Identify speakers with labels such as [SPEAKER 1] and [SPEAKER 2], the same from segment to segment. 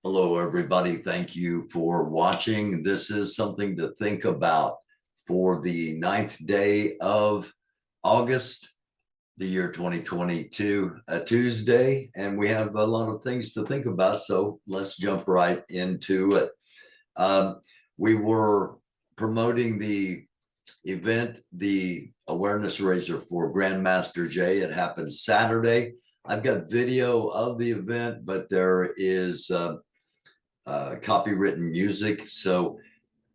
[SPEAKER 1] Hello, everybody. Thank you for watching. This is something to think about for the 9th day of August, the year 2022, a Tuesday, and we have a lot of things to think about. So let's jump right into it. We were promoting the event, the awareness raiser for Grandmaster Jay. It happened Saturday. I've got video of the event, but there is copywritten music. So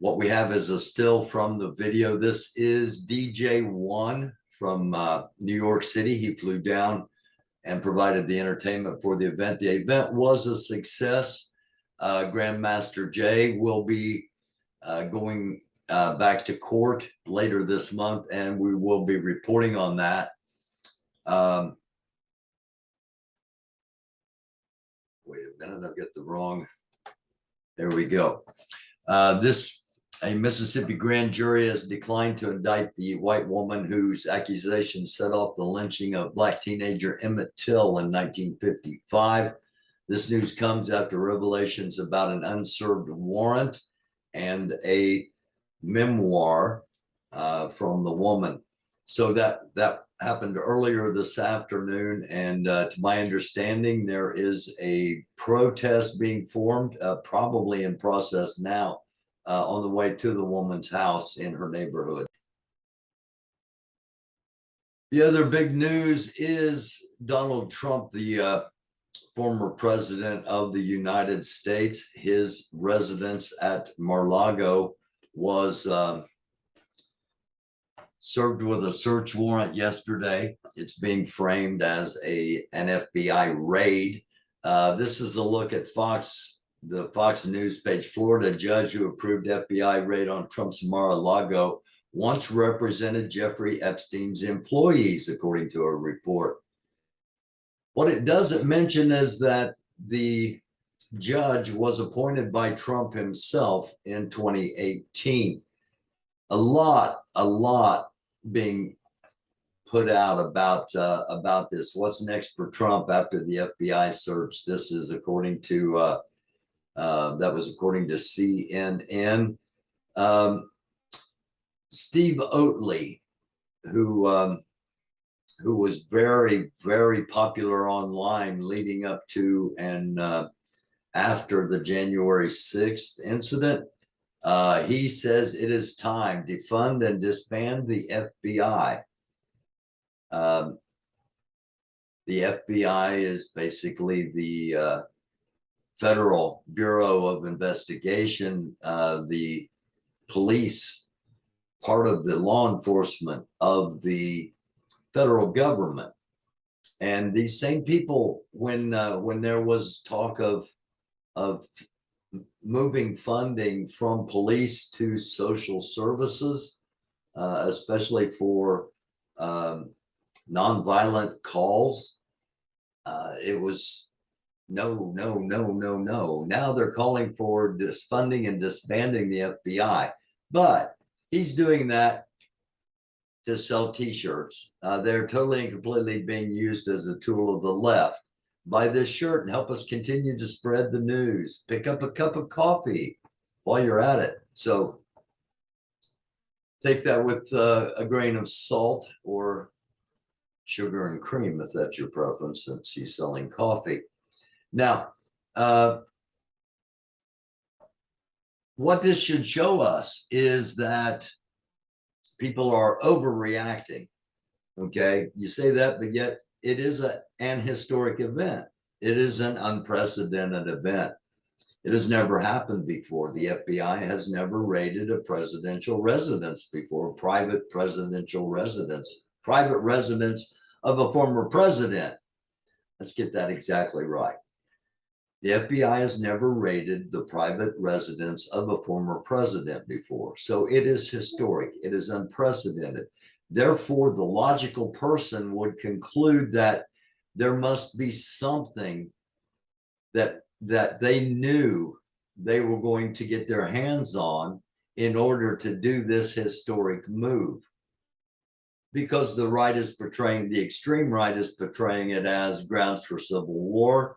[SPEAKER 1] what we have is a still from the video. This is DJ1 from New York City. He flew down and provided the entertainment for the event. The event was a success. Grandmaster Jay will be going back to court later this month, and we will be reporting on that. Wait a minute, I've got the wrong. There we go. A Mississippi grand jury has declined to indict the white woman whose accusations set off the lynching of Black teenager Emmett Till in 1955. This news comes after revelations about an unserved warrant and a memoir from the woman. So that happened earlier this afternoon, and to my understanding, there is a protest being formed, probably in process now, on the way to the woman's house in her neighborhood. The other big news is Donald Trump, the former president of the United States. His residence at Mar-A-Lago was served with a search warrant yesterday. It's being framed as an FBI raid. This is a look at the Fox News page. Florida judge who approved FBI raid on Trump's Mar-A-Lago once represented Jeffrey Epstein's employees, according to a report. What it doesn't mention is that the judge was appointed by Trump himself in 2018. A lot being put out about this. What's next for Trump after the FBI search? This is according to that was according to CNN. Steve Oatley, who was very, very popular online leading up to and after the January 6th incident. He says it is time to defund and disband the FBI. The FBI is basically the Federal Bureau of Investigation, the police, part of the law enforcement of the federal government. And these same people, when there was talk of moving funding from police to social services, especially for nonviolent calls, it was no. Now they're calling for disfunding and disbanding the FBI, but he's doing that to sell t-shirts. They're totally and completely being used as a tool of the left. Buy this shirt and help us continue to spread the news. Pick up a cup of coffee while you're at it. So take that with a grain of salt or sugar and cream, if that's your preference, since he's selling coffee. Now, what this should show us is that people are overreacting. Okay, you say that, but yet it is an historic event. It is an unprecedented event. It has never happened before. The FBI has never raided a presidential residence before, private presidential residence, private residence of a former president. Let's get that exactly right. The FBI has never raided the private residence of a former president before. So it is historic. It is unprecedented. Therefore, the logical person would conclude that there must be something that they knew they were going to get their hands on in order to do this historic move. Because the right is portraying, the extreme right is portraying it as grounds for civil war.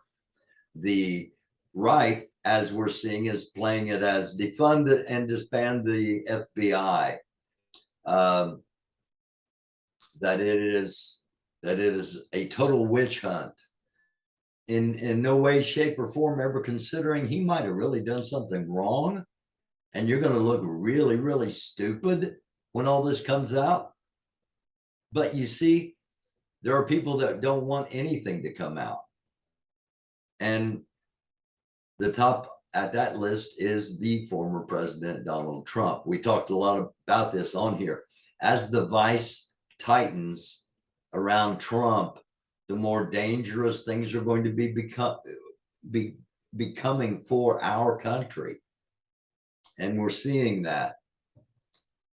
[SPEAKER 1] The right as we're seeing, is playing it as defund and disband the FBI. That it is a total witch hunt. In no way, shape, or form ever considering he might have really done something wrong, and you're going to look really, really stupid when all this comes out. But you see, there are people that don't want anything to come out. And the top at that list is the former president, Donald Trump. We talked a lot about this on here. As the vice tightens around Trump, the more dangerous things are going to be becoming for our country. And we're seeing that.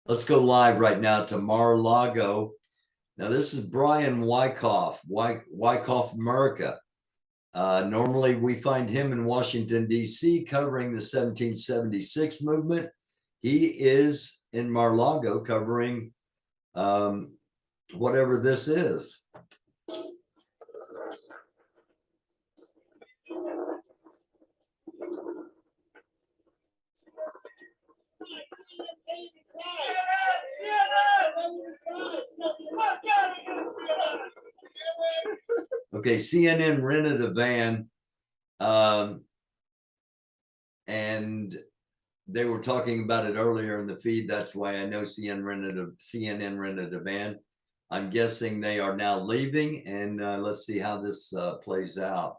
[SPEAKER 1] Let's go live right now to Mar-A-Lago. Now, this is Brian Wyckoff, Wyckoff, America. Normally, we find him in Washington, D.C., covering the 1776 movement. He is in Mar-A-Lago covering whatever this is. Okay, CNN rented a van, and they were talking about it earlier in the feed. That's why I know CNN rented a van. I'm guessing they are now leaving, and let's see how this plays out.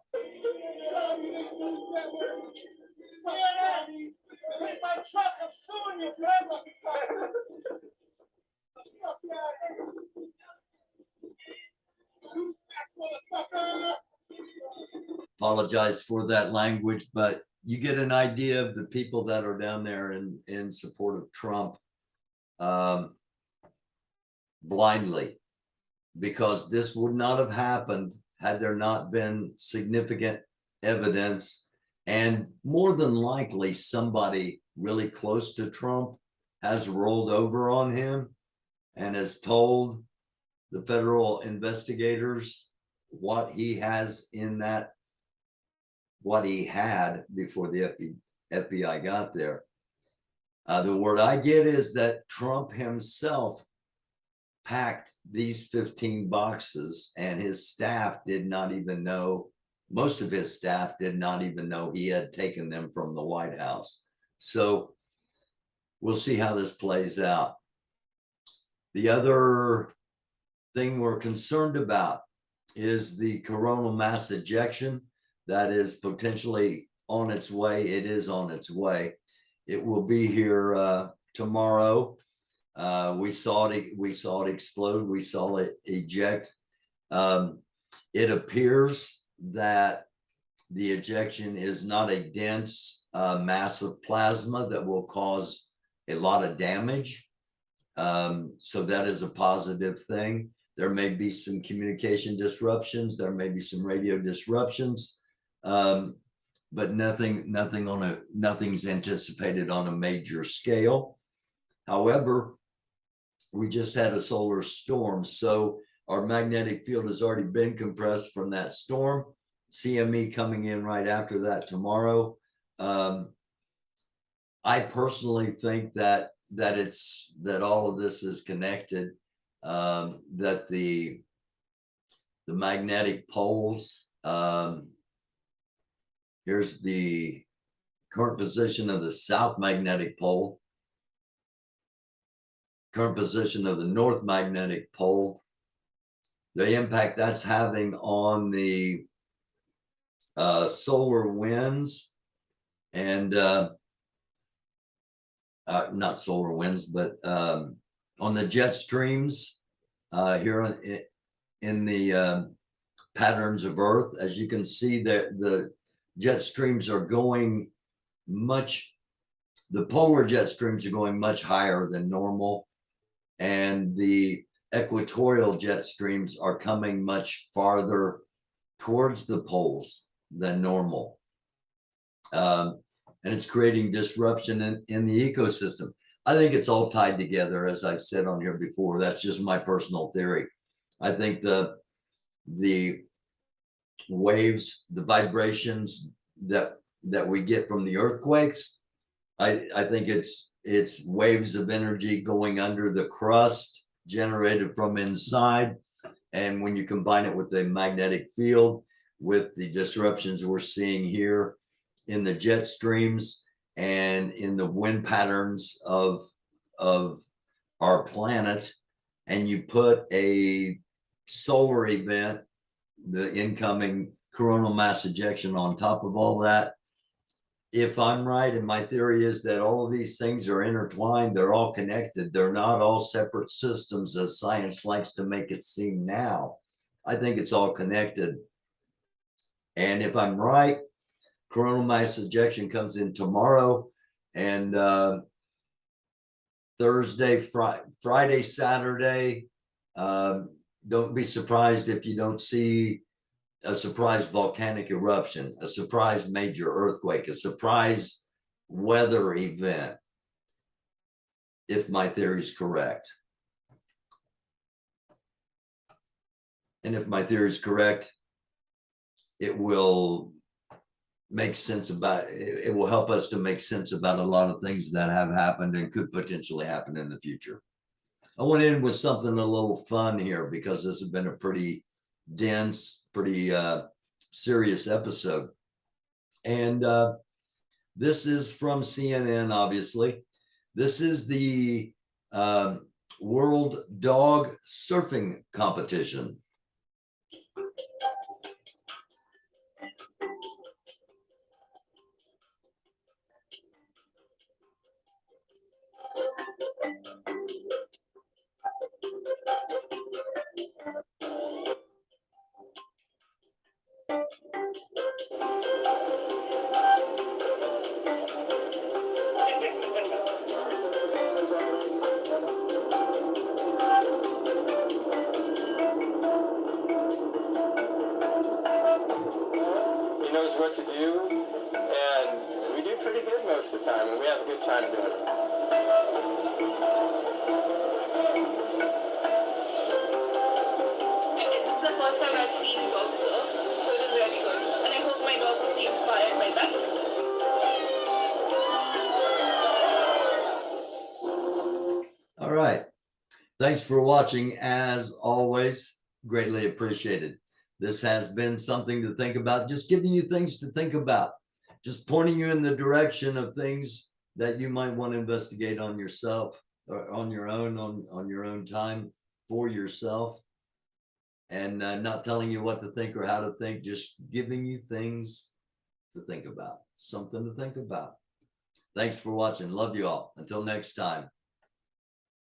[SPEAKER 1] Apologize for that language, but you get an idea of the people that are down there in support of Trump blindly, because this would not have happened had there not been significant evidence, and more than likely somebody really close to Trump has rolled over on him and has told the federal investigators what he has in that, what he had before the FBI got there. The word I get is that Trump himself packed these 15 boxes, and his staff did not even know, most of his staff did not even know he had taken them from the White House. So we'll see how this plays out. The other thing we're concerned about is the coronal mass ejection that is potentially on its way. It is on its way. It will be here tomorrow. We saw it explode. We saw it eject. It appears that the ejection is not a dense mass of plasma that will cause a lot of damage. So that is a positive thing. There may be some communication disruptions. There may be some radio disruptions, but nothing's anticipated on a major scale. However, we just had a solar storm, so our magnetic field has already been compressed from that storm. CME coming in right after that tomorrow. I personally think that all of this is connected. That the magnetic poles. Here's the current position of the south magnetic pole. Current position of the north magnetic pole. The impact that's having on the solar winds and not solar winds, but on the jet streams here in the patterns of Earth. As you can see, that the jet streams are going the polar jet streams are going much higher than normal, and the equatorial jet streams are coming much farther towards the poles than normal. And it's creating disruption in the ecosystem. I think it's all tied together, as I've said on here before. That's just my personal theory. I think the waves, the vibrations that that we get from the earthquakes. I think it's waves of energy going under the crust generated from inside. And when you combine it with the magnetic field, with the disruptions we're seeing here in the jet streams and in the wind patterns of our planet, and you put a solar event, the incoming coronal mass ejection on top of all that, if I'm right, and my theory is that all of these things are intertwined, they're all connected, they're not all separate systems as science likes to make it seem now. I think it's all connected. And if I'm right, coronal mass ejection comes in tomorrow, and Thursday, Friday, Saturday. Don't be surprised if you don't see a surprise volcanic eruption, a surprise major earthquake, a surprise weather event, if my theory is correct. And if my theory is correct, it will make sense about it. It will help us to make sense about a lot of things that have happened and could potentially happen in the future. I went in with something a little fun here because this has been a pretty dense, pretty serious episode. And this is from CNN, obviously. This is the World Dog Surfing Competition.
[SPEAKER 2] Knows what to do, and we do pretty good most of the time, and we have a good time doing it.
[SPEAKER 3] This is the first time I've seen dogs surf, so it is really good, and I hope my dog will be inspired by that.
[SPEAKER 1] All right. Thanks for watching, as always. Greatly appreciated. This has been something to think about, just giving you things to think about, just pointing you in the direction of things that you might want to investigate on yourself or on your own time for yourself, and not telling you what to think or how to think, just giving you things to think about, something to think about. Thanks for watching. Love you all. Until next time.